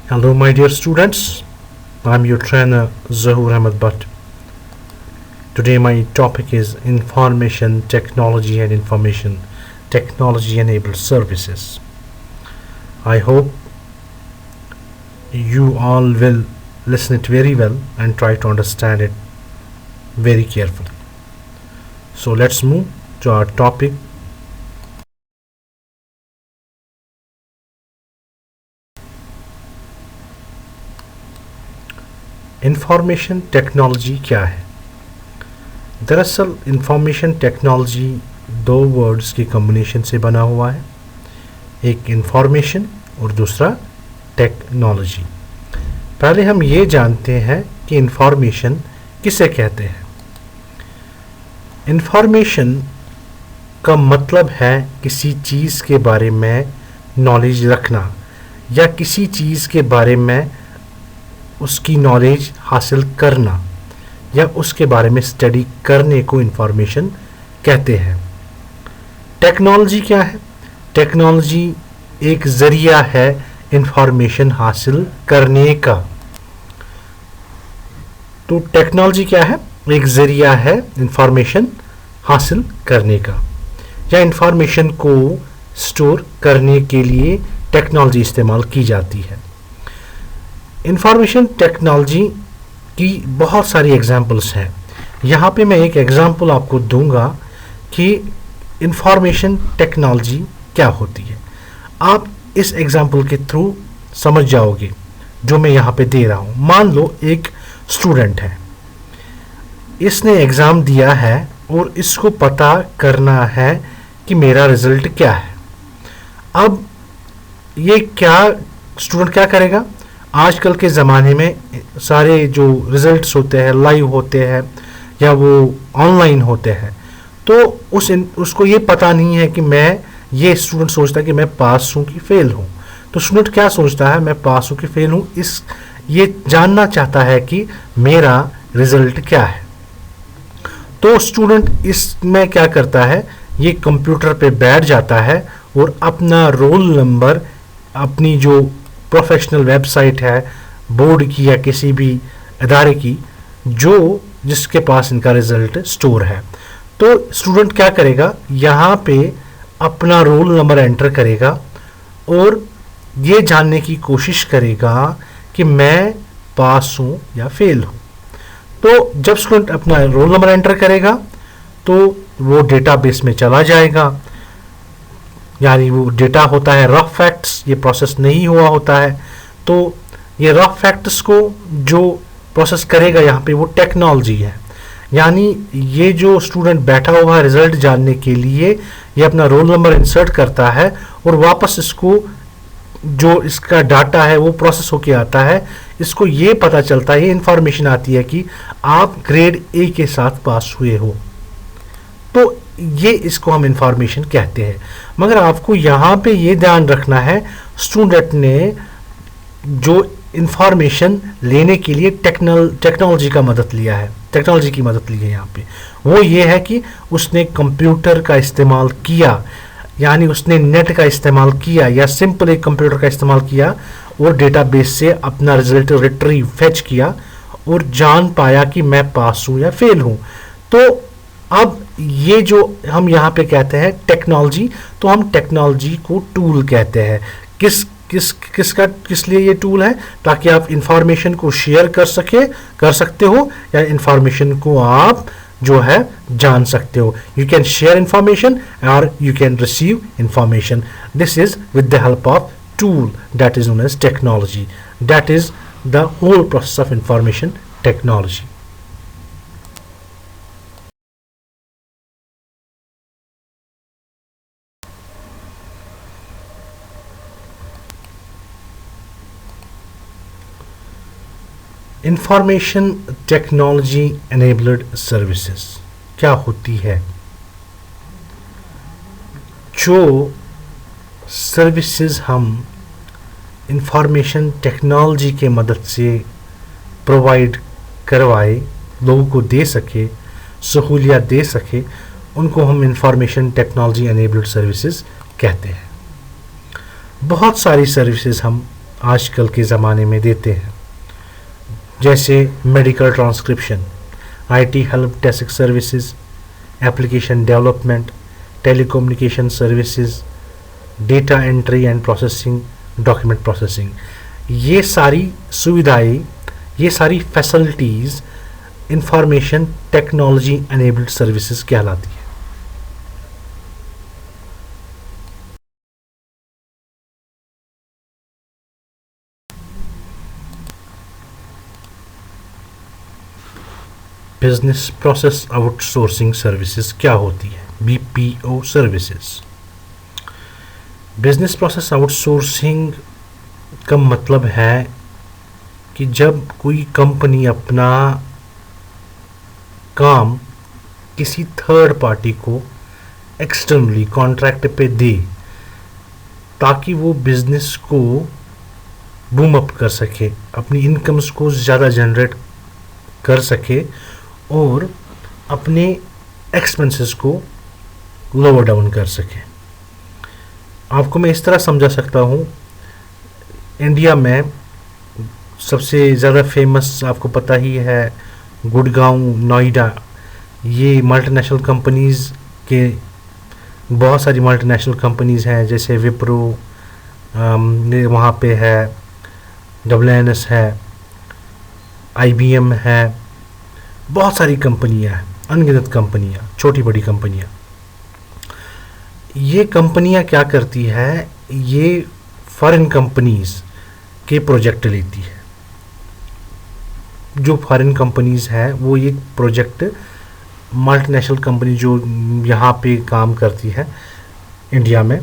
Hello, my dear students. I'm your trainer Zahur Ahmed Butt. Today, my topic is Information Technology and Information Technology Enabled Services. I hope you all will listen it very well and try to understand it very carefully. So, let's move to our topic. Information technology क्या है? दरअसल information technology दो words की combination से बना हुआ है, एक इंफॉर्मेशन और दूसरा टेक्नोलॉजी। पहले हम ये जानते हैं कि इंफॉर्मेशन किसे कहते हैं। इंफॉर्मेशन का मतलब है किसी चीज़ के बारे में नॉलेज रखना या किसी चीज़ के बारे में उसकी नॉलेज हासिल करना या उसके बारे में स्टडी करने को इंफॉर्मेशन कहते हैं। टेक्नोलॉजी क्या है? टेक्नोलॉजी एक ज़रिया है इंफॉर्मेशन हासिल करने का। तो टेक्नोलॉजी क्या है? एक ज़रिया है इंफॉर्मेशन हासिल करने का या इंफॉर्मेशन को स्टोर करने के लिए टेक्नोलॉजी इस्तेमाल की जाती है। इंफॉर्मेशन टेक्नोलॉजी की बहुत सारी एग्जांपल्स हैं। यहाँ पे मैं एक एग्जांपल आपको दूंगा कि इंफॉर्मेशन टेक्नोलॉजी क्या होती है। आप इस एग्जांपल के थ्रू समझ जाओगे जो मैं यहाँ पे दे रहा हूँ। मान लो एक स्टूडेंट है, इसने एग्ज़ाम दिया है और इसको पता करना है कि मेरा रिज़ल्ट क्या है। अब ये स्टूडेंट क्या करेगा? आजकल के ज़माने में सारे जो रिज़ल्ट्स होते हैं लाइव होते हैं या वो ऑनलाइन होते हैं, तो उसको ये पता नहीं है कि ये स्टूडेंट सोचता है कि मैं पास हूँ कि फेल हूँ। तो स्टूडेंट क्या सोचता है? मैं पास हूँ कि फेल हूँ। ये जानना चाहता है कि मेरा रिज़ल्ट क्या है। तो स्टूडेंट इसमें क्या करता है? ये कंप्यूटर पे बैठ जाता है और अपना रोल नंबर, अपनी जो प्रोफेशनल वेबसाइट है बोर्ड की या किसी भी इदारे की जिसके पास इनका रिज़ल्ट स्टोर है, तो स्टूडेंट क्या करेगा? यहाँ पे अपना रोल नंबर एंटर करेगा और ये जानने की कोशिश करेगा कि मैं पास हूँ या फेल हूँ। तो जब स्टूडेंट अपना रोल नंबर एंटर करेगा तो वो डेटाबेस में चला जाएगा, यानी वो डेटा होता है रफ फैक्ट्स, ये प्रोसेस नहीं हुआ होता है। तो ये रफ फैक्ट्स को जो प्रोसेस करेगा यहाँ पे वो टेक्नोलॉजी है। यानी ये जो स्टूडेंट बैठा हुआ है रिजल्ट जानने के लिए, ये अपना रोल नंबर इंसर्ट करता है और वापस इसको जो इसका डाटा है वो प्रोसेस होके आता है। इसको ये पता चलता है, ये इंफॉर्मेशन आती है कि आप ग्रेड ए के साथ पास हुए हो। तो ये इसको हम इंफॉर्मेशन कहते हैं। मगर आपको यहाँ पे ये ध्यान रखना है, स्टूडेंट ने जो इंफॉर्मेशन लेने के लिए टेक्नोलॉजी की मदद ली है यहाँ पे, वो ये है कि उसने कंप्यूटर का इस्तेमाल किया, यानी उसने नेट का इस्तेमाल किया या सिंपल एक कंप्यूटर का इस्तेमाल किया और डेटाबेस से अपना रिजल्ट रिट्रीव फेच किया और जान पाया कि मैं पास हूँ या फेल हूँ। तो अब ये जो हम यहाँ पे कहते हैं टेक्नोलॉजी, तो हम टेक्नोलॉजी को टूल कहते हैं। किस लिए ये टूल है? ताकि आप इंफॉर्मेशन को शेयर कर सकते हो या इंफॉर्मेशन को आप जो है जान सकते हो। यू कैन शेयर इंफॉर्मेशन और you can receive information. This is with the help of tool that is known as technology. That is the whole process of information technology. Information technology enabled services क्या होती है? जो services हम information technology के मदद से provide करवाए, लोगों को दे सके, सहूलियत दे सके, उनको हम इंफॉर्मेशन टेक्नोलॉजी एनेबल्ड सर्विसेज कहते हैं। बहुत सारी सर्विसेज हम आजकल के ज़माने में देते हैं, जैसे medical transcription, IT help desk services, application development, telecommunication services, data entry and processing, document processing. ये सारी सुविधाएं, ये सारी facilities information technology enabled services कहलाती है। बिजनेस प्रोसेस आउटसोर्सिंग सर्विसेज क्या होती है? BPO services. Business process outsourcing का मतलब है कि जब कोई कंपनी अपना काम किसी थर्ड पार्टी को एक्सटर्नली कॉन्ट्रैक्ट पे दे ताकि वो बिजनेस को बूम अप कर सके, अपनी इनकम्स को ज़्यादा जनरेट कर सके और अपने एक्सपेंसेस को लोअर डाउन कर सके। आपको मैं इस तरह समझा सकता हूँ, इंडिया में सबसे ज़्यादा फेमस आपको पता ही है गुड़गांव, नोएडा, ये मल्टीनेशनल कंपनीज़ के बहुत सारी मल्टीनेशनल कंपनीज़ हैं, जैसे विप्रो वहाँ पे है, WNS है, IBM है, बहुत सारी कंपनियां हैं, अनगिनत कंपनियां, छोटी बड़ी कंपनियां। ये कंपनियां क्या करती है, ये फॉरेन कंपनीज़ के प्रोजेक्ट लेती है। जो फॉरेन कंपनीज़ हैं वो ये प्रोजेक्ट मल्टीनेशनल कंपनी जो यहाँ पे काम करती है इंडिया में,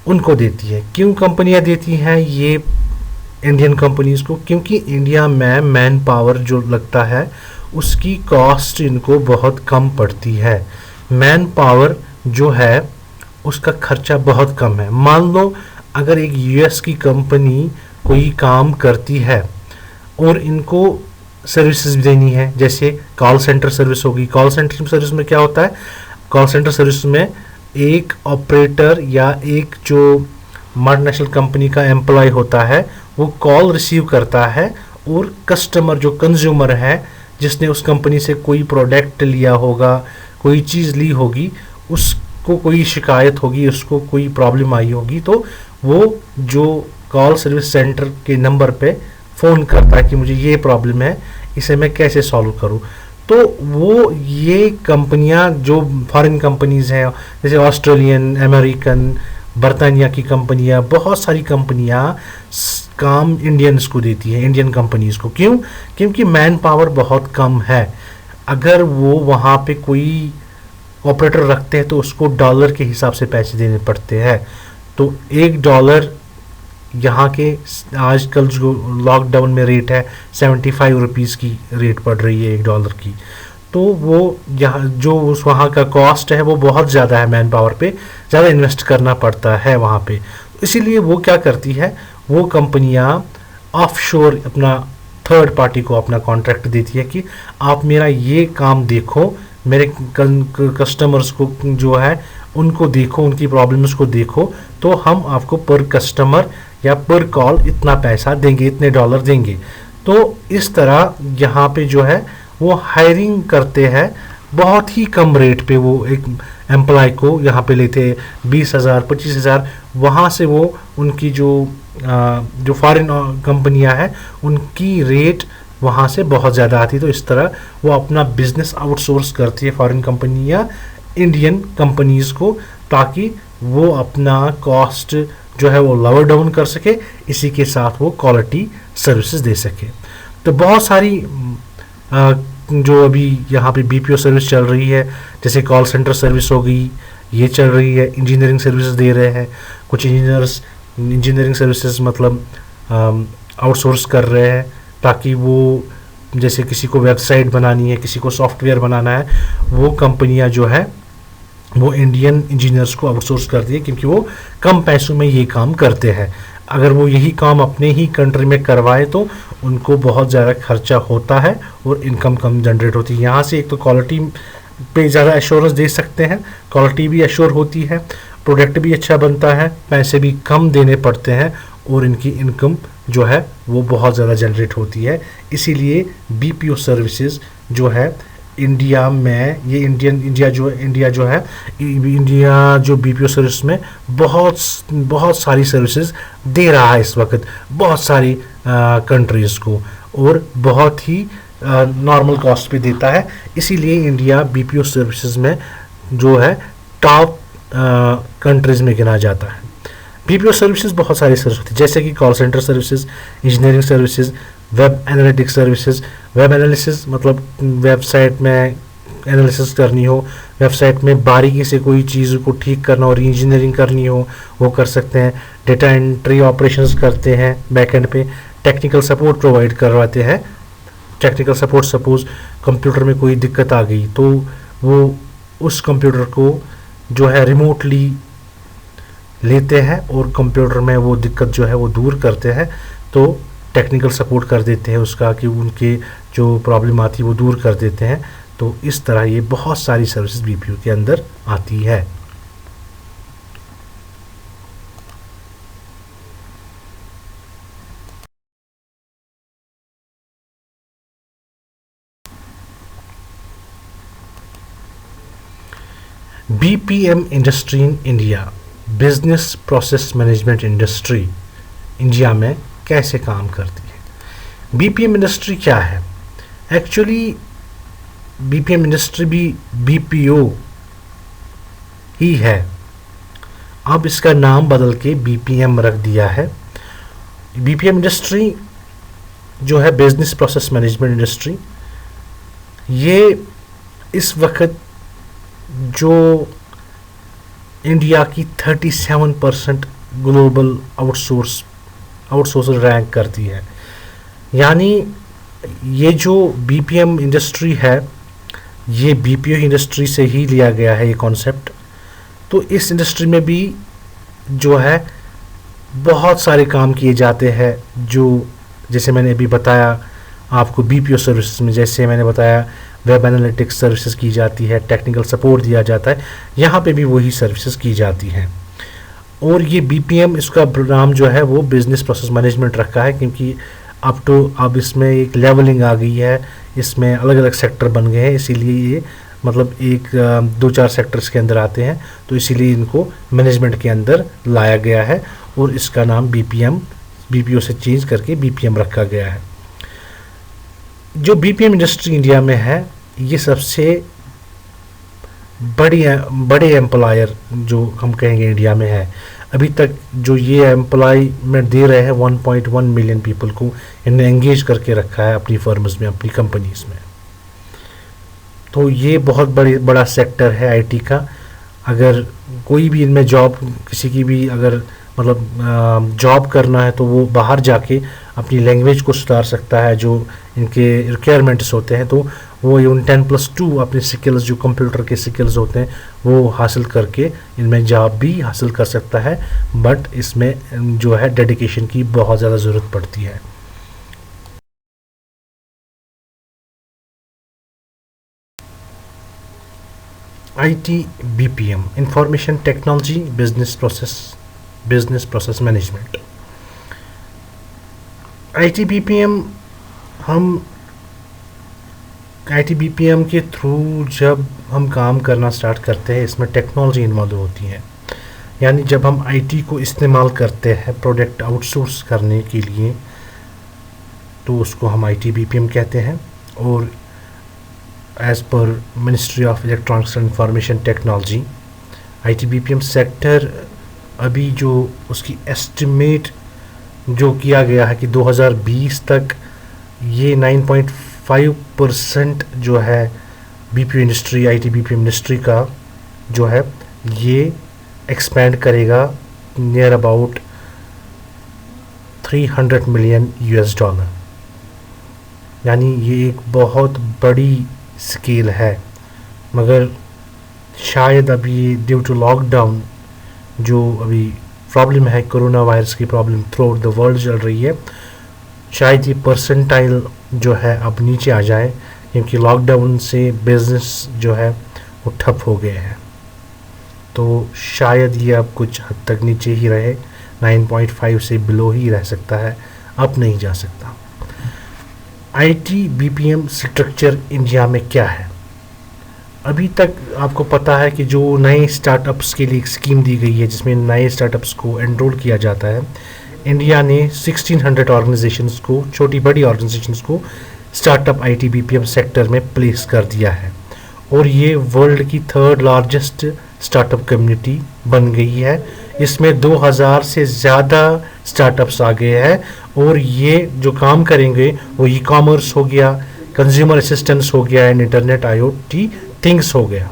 उनको देती है। क्यों कंपनियाँ देती हैं ये इंडियन कंपनीज़ को? क्योंकि इंडिया में मैन पावर जो लगता है उसकी कॉस्ट इनको बहुत कम पड़ती है। मैन पावर जो है उसका खर्चा बहुत कम है। मान लो अगर एक US की कंपनी कोई काम करती है और इनको सर्विसेज देनी है, जैसे कॉल सेंटर सर्विस होगी। कॉल सेंटर सर्विस में क्या होता है? कॉल सेंटर सर्विस में एक ऑपरेटर या एक जो मल्टीनेशनल कंपनी का एम्प्लॉय होता है वो कॉल रिसीव करता है और कस्टमर जो कंज्यूमर है जिसने उस कंपनी से कोई प्रोडक्ट लिया होगा, कोई चीज़ ली होगी, उसको कोई शिकायत होगी, उसको कोई प्रॉब्लम आई होगी, तो वो जो कॉल सर्विस सेंटर के नंबर पे फ़ोन करता है कि मुझे ये प्रॉब्लम है, इसे मैं कैसे सॉल्व करूं। तो वो ये कंपनियां जो फॉरेन कंपनीज़ हैं, जैसे ऑस्ट्रेलियन, अमेरिकन, बरतानिया की कंपनियां, बहुत सारी कंपनियां काम इंडियंस को देती है, इंडियन कंपनीज़ को। क्यों? क्योंकि मैन पावर बहुत कम है। अगर वो वहाँ पे कोई ऑपरेटर रखते हैं तो उसको डॉलर के हिसाब से पैसे देने पड़ते हैं। तो $1 यहाँ के आजकल जो लॉकडाउन में रेट है 75 रुपीज़ की रेट पड़ रही है $1 की। तो वो यहाँ जो उस वहाँ का कॉस्ट है वो बहुत ज़्यादा है, मैन पावर पे ज़्यादा इन्वेस्ट करना पड़ता है वहाँ पे। इसीलिए वो क्या करती है, वो कंपनियाँ ऑफशोर अपना थर्ड पार्टी को अपना कॉन्ट्रैक्ट देती है कि आप मेरा ये काम देखो, मेरे कस्टमर्स को जो है उनको देखो, उनकी प्रॉब्लम्स को देखो, तो हम आपको पर कस्टमर या पर कॉल इतना पैसा देंगे, इतने $, देंगे। तो इस तरह यहाँ पे जो है वो हायरिंग करते हैं बहुत ही कम रेट पे। वो एक एम्प्लॉय को यहाँ पे लेते हैं 20,000 25,000, वहाँ से वो उनकी जो फॉरेन कंपनियाँ हैं उनकी रेट वहाँ से बहुत ज़्यादा आती है। तो इस तरह वो अपना बिजनेस आउटसोर्स करती है फॉरेन कंपनियाँ इंडियन कंपनीज़ को, ताकि वो अपना कॉस्ट जो है वो लोअर डाउन कर सके, इसी के साथ वो क्वालिटी सर्विसेज दे सके। तो बहुत सारी जो अभी यहाँ पे BPO सर्विस चल रही है, जैसे कॉल सेंटर सर्विस हो गई, ये चल रही है। इंजीनियरिंग सर्विसेज दे रहे हैं कुछ इंजीनियर्स, इंजीनियरिंग सर्विसेज मतलब आउटसोर्स कर रहे हैं, ताकि वो जैसे किसी को वेबसाइट बनानी है, किसी को सॉफ्टवेयर बनाना है, वो कंपनियां जो है वो इंडियन इंजीनियर्स को आउटसोर्स करती है, क्योंकि वो कम पैसों में ये काम करते हैं। अगर वो यही काम अपने ही कंट्री में करवाए तो उनको बहुत ज़्यादा खर्चा होता है और इनकम कम जनरेट होती है। यहाँ से एक तो क्वालिटी पे ज़्यादा एश्योरेंस दे सकते हैं, क्वालिटी भी एश्योर होती है, प्रोडक्ट भी अच्छा बनता है, पैसे भी कम देने पड़ते हैं और इनकी इनकम जो है वो बहुत ज़्यादा जनरेट होती है। इसीलिए बीपीओ सर्विसेज जो है इंडिया में, ये इंडिया जो है, इंडिया जो बीपीओ सर्विस में बहुत सारी सर्विसेज दे रहा है इस वक्त बहुत सारी कंट्रीज़ को, और बहुत ही नॉर्मल कॉस्ट पे देता है। इसीलिए इंडिया बीपीओ सर्विसेज में जो है टॉप कंट्रीज़ में गिना जाता है। बीपीओ सर्विसेज बहुत सारी सर्विस होती है, जैसे कि call centre services, engineering services, web analytics services. Web analysis मतलब वेबसाइट में एनालिसिस करनी हो, वेबसाइट में बारीकी से कोई चीज़ को ठीक करना और इंजीनियरिंग करनी हो, वो कर सकते हैं। डेटा एंट्री ऑपरेशंस करते हैं बैकएंड पे। टेक्निकल सपोर्ट प्रोवाइड करवाते हैं। टेक्निकल सपोर्ट, सपोज कंप्यूटर में कोई दिक्कत आ गई तो वो उस कंप्यूटर को जो है रिमोटली लेते हैं और कंप्यूटर में वो दिक्कत जो है वो दूर करते हैं। तो टेक्निकल सपोर्ट कर देते हैं उसका, कि उनके जो प्रॉब्लम आती है वो दूर कर देते हैं। तो इस तरह ये बहुत सारी सर्विसेज बीपीओ के अंदर आती है। BPM industry in India, business process management industry India में कैसे काम करती है? बीपीएम इंडस्ट्री क्या है? एक्चुअली बीपीएम इंडस्ट्री भी बीपीओ ही है, अब इसका नाम बदल के बीपीएम रख दिया है। बीपीएम इंडस्ट्री जो है बिजनेस प्रोसेस मैनेजमेंट इंडस्ट्री, ये इस वक्त जो इंडिया की 37% ग्लोबल आउटसोर्सर रैंक करती है। यानी ये जो बीपीएम इंडस्ट्री है ये बीपीओ इंडस्ट्री से ही लिया गया है ये कॉन्सेप्ट। तो इस इंडस्ट्री में भी जो है बहुत सारे काम किए जाते हैं, जो जैसे मैंने अभी बताया आपको बीपीओ सर्विसेज में, जैसे मैंने बताया वेब एनालिटिक्स सर्विसेज की जाती है, टेक्निकल सपोर्ट दिया जाता है, यहाँ पे भी वही सर्विसेज की जाती हैं। और ये बीपीएम, इसका नाम जो है वो बिजनेस प्रोसेस मैनेजमेंट रखा है, क्योंकि अब इसमें एक लेवलिंग आ गई है, इसमें अलग अलग सेक्टर बन गए हैं, इसीलिए ये मतलब एक 2-4 सेक्टर्स के अंदर आते हैं, तो इसीलिए इनको मैनेजमेंट के अंदर लाया गया है और इसका नाम बीपीओ से चेंज करके बीपीएम रखा गया है। जो बीपीएम इंडस्ट्री इंडिया में है ये सबसे बड़े एम्प्लॉयर जो हम कहेंगे इंडिया में है। अभी तक जो ये एम्प्लॉयमेंट दे रहे हैं 1.1 मिलियन पीपल को इन्हें एंगेज करके रखा है अपनी फर्म्स में, अपनी कंपनीज में। तो ये बहुत बड़ा सेक्टर है आईटी का। अगर कोई भी इनमें जॉब, किसी की भी अगर मतलब जॉब करना है तो वो बाहर जाके अपनी लैंग्वेज को सुधार सकता है, जो इनके रिक्वायरमेंट्स होते हैं, तो वो उन 10+2 अपने स्किल्स, जो कंप्यूटर के स्किल्स होते हैं, वो हासिल करके इनमें जॉब भी हासिल कर सकता है। बट इसमें जो है डेडिकेशन की बहुत ज़्यादा ज़रूरत पड़ती है। IT BPM, information technology business process management. IT BPM के थ्रू जब हम काम करना स्टार्ट करते हैं, इसमें टेक्नोलॉजी इन्वॉल्व होती है। यानी जब हम आईटी को इस्तेमाल करते हैं प्रोडक्ट आउटसोर्स करने के लिए, तो उसको हम आईटी बीपीएम कहते हैं। और एज पर Ministry of Electronics and Information Technology, IT BPM sector अभी जो उसकी एस्टिमेट जो किया गया है कि 2020 तक ये 9.5% जो है BPO industry, IT BPO industry का जो है ये एक्सपेंड करेगा नियर अबाउट $300 मिलियन। यानी ये एक बहुत बड़ी स्केल है। मगर शायद अभी ड्यू टू लॉकडाउन जो अभी प्रॉब्लम है, कोरोना वायरस की problem through out the world चल रही है, शायद ये परसेंटाइल जो है अब नीचे आ जाए, क्योंकि लॉकडाउन से बिजनेस जो है वो ठप हो गए हैं। तो शायद ये अब कुछ हद तक नीचे ही रहे, 9.5 से बिलो ही रह सकता है, अप नहीं जा सकता। आईटी बीपीएम स्ट्रक्चर इंडिया में क्या है? अभी तक आपको पता है कि जो नए स्टार्टअप्स के लिए एक स्कीम दी गई है जिसमें नए स्टार्टअप्स को एनरोल किया जाता है, इंडिया ने 1600 ऑर्गेनाइजेशंस को, छोटी बड़ी ऑर्गेनाइजेशंस को स्टार्टअप आईटी बीपीएम सेक्टर में प्लेस कर दिया है और ये वर्ल्ड की थर्ड लार्जेस्ट स्टार्टअप कम्युनिटी बन गई है। इसमें 2000 से ज़्यादा स्टार्टअप्स आ गए हैं और ये जो काम करेंगे वो ई कॉमर्स हो गया, कंज्यूमर असिस्टेंस हो गया एंड इंटरनेट आईओटी थिंग्स हो गया।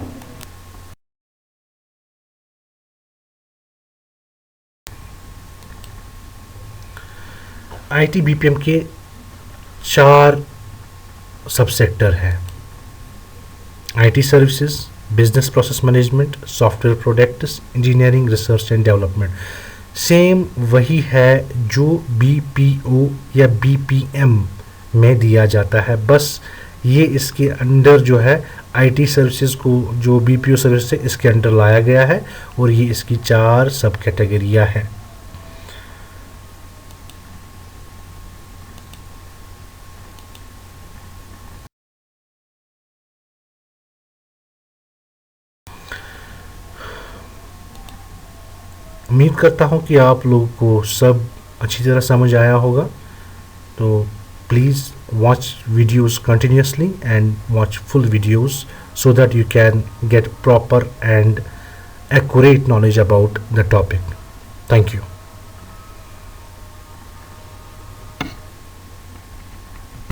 आईटी बीपीएम के 4 सब सेक्टर हैं: IT services, business process management, software products, engineering, research and development. Same वही है जो बीपीओ या बीपीएम में दिया जाता है, बस ये इसके अंडर जो है आईटी सर्विसेज को, जो बीपीओ सर्विस है इसके अंडर लाया गया है और ये इसकी 4 सब कैटेगरियाँ हैं। उम्मीद करता हूँ कि आप लोगों को सब अच्छी तरह समझ आया होगा। तो please watch videos continuously and watch full videos so that you can get proper and accurate knowledge about the topic. Thank you.